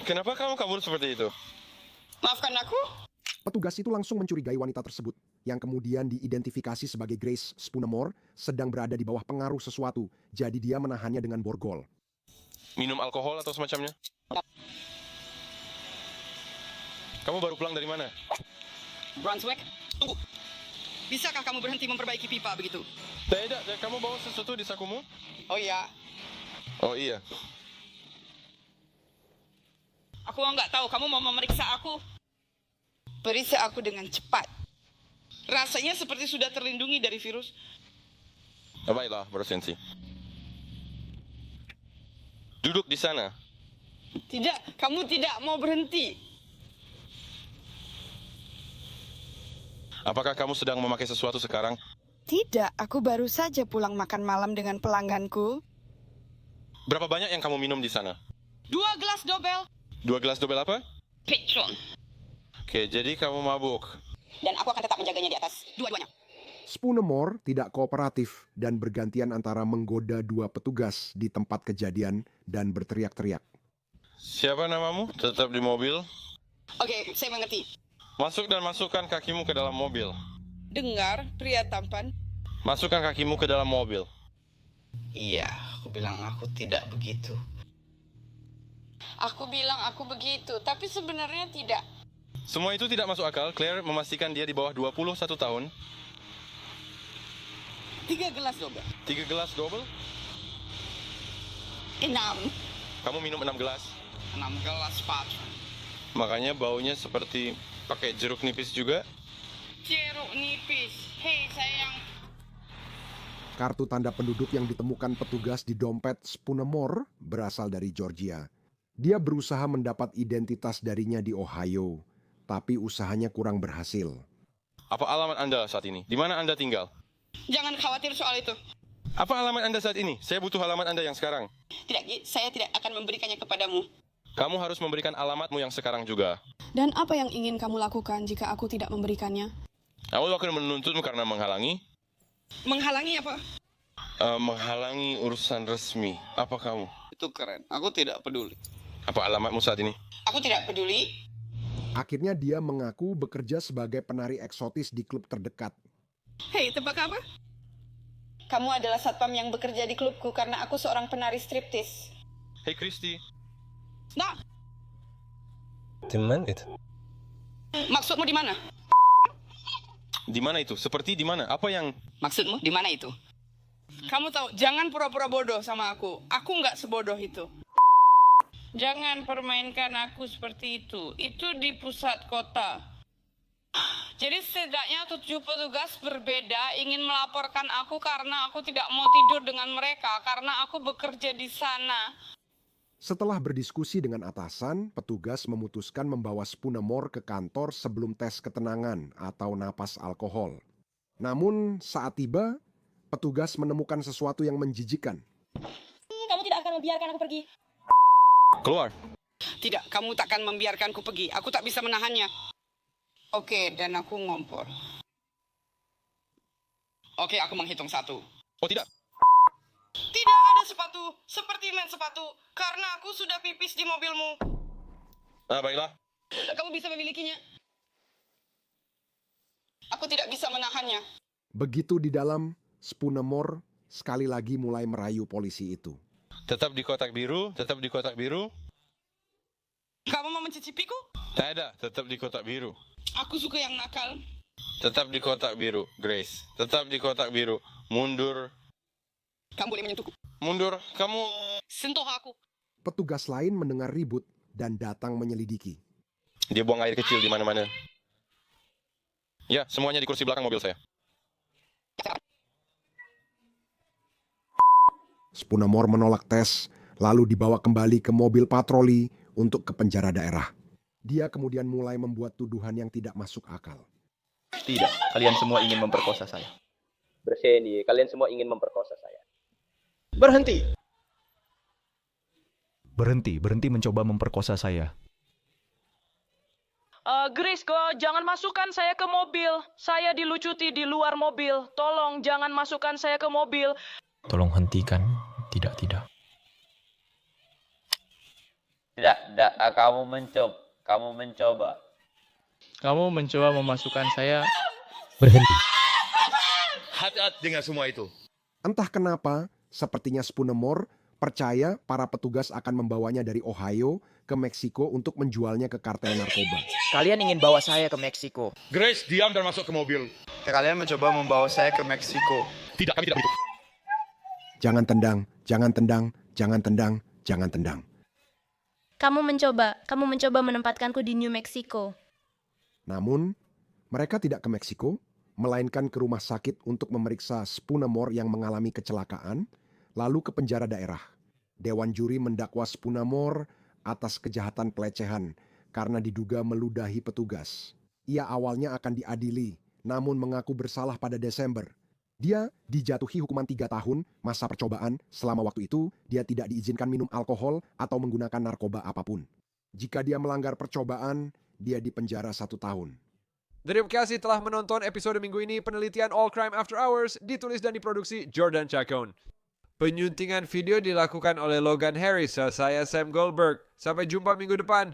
Kenapa kamu kabur seperti itu? Maafkan aku. Petugas itu langsung mencurigai wanita tersebut, yang kemudian diidentifikasi sebagai Grace Spoonemore, sedang berada di bawah pengaruh sesuatu, jadi dia menahannya dengan borgol. Minum alkohol atau semacamnya? Kamu baru pulang dari mana? Brunswick, tunggu. Bisakah kamu berhenti memperbaiki pipa begitu? Tidak, kamu bawa sesuatu di sakumu? Oh iya. Oh iya. Aku nggak tahu, kamu mau memeriksa aku? Periksa aku dengan cepat. Rasanya seperti sudah terlindungi dari virus. Baiklah, bersensi. Duduk di sana. Tidak, kamu tidak mau berhenti. Apakah kamu sedang memakai sesuatu sekarang? Tidak, aku baru saja pulang makan malam dengan pelangganku. Berapa banyak yang kamu minum di sana? 2 gelas dobel. 2 gelas dobel apa? Patron. Oke, jadi kamu mabuk. Dan aku akan tetap menjaganya di atas dua-duanya. Spoonemore tidak kooperatif dan bergantian antara menggoda 2 petugas di tempat kejadian dan berteriak-teriak. Siapa namamu? Tetap di mobil. Oke, saya mengerti. Masuk dan masukkan kakimu ke dalam mobil. Dengar, pria tampan. Masukkan kakimu ke dalam mobil. Iya, aku bilang aku tidak begitu. Aku bilang aku begitu, tapi sebenarnya tidak. Semua itu tidak masuk akal. Claire memastikan dia di bawah 21 tahun. 3 gelas dobel. 3 gelas double? 6. Kamu minum 6 gelas. 6 gelas Patron. Makanya baunya seperti pakai jeruk nipis juga. Jeruk nipis. Hei sayang. Kartu tanda penduduk yang ditemukan petugas di dompet Spoonemore berasal dari Georgia. Dia berusaha mendapat identitas darinya di Ohio, tapi usahanya kurang berhasil. Apa alamat Anda saat ini? Di mana Anda tinggal? Jangan khawatir soal itu. Apa alamat Anda saat ini? Saya butuh alamat Anda yang sekarang. Tidak, Gi, saya tidak akan memberikannya kepadamu. Kamu harus memberikan alamatmu yang sekarang juga. Dan apa yang ingin kamu lakukan jika aku tidak memberikannya? Aku akan menuntutmu karena menghalangi. Menghalangi apa? Menghalangi urusan resmi. Apa kamu? Itu keren. Aku tidak peduli. Apa alamatmu saat ini? Aku tidak peduli. Akhirnya dia mengaku bekerja sebagai penari eksotis di klub terdekat. Hei, tebak apa? Kamu adalah satpam yang bekerja di klubku karena aku seorang penari striptis. Hei Christy. Nah, di mana itu? maksudmu di mana? Di mana itu? Seperti di mana? Apa yang... Maksudmu di mana itu? Kamu tahu, jangan pura-pura bodoh sama aku. Aku nggak sebodoh itu. Jangan permainkan aku seperti itu. Itu di pusat kota. Jadi setidaknya 7 petugas berbeda ingin melaporkan aku karena aku tidak mau tidur dengan mereka. Karena aku bekerja di sana. Setelah berdiskusi dengan atasan, petugas memutuskan membawa Spoonemore ke kantor sebelum tes ketenangan atau napas alkohol. Namun saat tiba, petugas menemukan sesuatu yang menjijikkan. Kamu tidak akan membiarkan aku pergi. Keluar. Tidak, kamu takkan membiarkanku pergi. Aku tak bisa menahannya. Oke, dan aku ngompor. Oke, aku menghitung 1. Oh tidak. Tidak ada sepatu, seperti main sepatu, karena aku sudah pipis di mobilmu. Ah, baiklah. Kamu bisa memilikinya. Aku tidak bisa menahannya. Begitu di dalam, Spoonemore sekali lagi mulai merayu polisi itu. Tetap di kotak biru, tetap di kotak biru. Kamu mau mencicipiku? Tidak, tetap di kotak biru. Aku suka yang nakal. Tetap di kotak biru, Grace. Tetap di kotak biru. Mundur. Kamu boleh menyentuhku. Mundur, kamu... Sentuh aku. Petugas lain mendengar ribut dan datang menyelidiki. Dia buang air kecil di mana-mana. Ya, semuanya di kursi belakang mobil saya. Spoonemore menolak tes, lalu dibawa kembali ke mobil patroli untuk ke penjara daerah. Dia kemudian mulai membuat tuduhan yang tidak masuk akal. Tidak, kalian semua ingin memperkosa saya. Berseni, kalian semua ingin memperkosa saya. Berhenti! Berhenti mencoba memperkosa saya. Grace, jangan masukkan saya ke mobil. Saya dilucuti di luar mobil. Tolong jangan masukkan saya ke mobil. Tolong hentikan. Tidak. Tidak, kamu mencoba. Kamu mencoba memasukkan saya. Berhenti. Hati-hati dengan semua itu. Entah kenapa, sepertinya Spoonemore percaya para petugas akan membawanya dari Ohio ke Meksiko untuk menjualnya ke kartel narkoba. Kalian ingin bawa saya ke Meksiko. Grace, diam dan masuk ke mobil. Kalian mencoba membawa saya ke Meksiko. Tidak, kami tidak begitu. Jangan tendang, jangan tendang, jangan tendang, jangan tendang. Kamu mencoba menempatkanku di New Mexico. Namun, mereka tidak ke Meksiko, melainkan ke rumah sakit untuk memeriksa Spoonemore yang mengalami kecelakaan, lalu ke penjara daerah. Dewan juri mendakwa Spoonemore atas kejahatan pelecehan karena diduga meludahi petugas. Ia awalnya akan diadili, namun mengaku bersalah pada Desember. Dia dijatuhi hukuman 3 tahun masa percobaan. Selama waktu itu, dia tidak diizinkan minum alkohol atau menggunakan narkoba apapun. Jika dia melanggar percobaan, dia dipenjara 1 tahun. Terima kasih telah menonton episode minggu ini. Penelitian All Crime After Hours ditulis dan diproduksi Jordan Chacon. Penyuntingan video dilakukan oleh Logan Harris. Saya Sam Goldberg. Sampai jumpa minggu depan.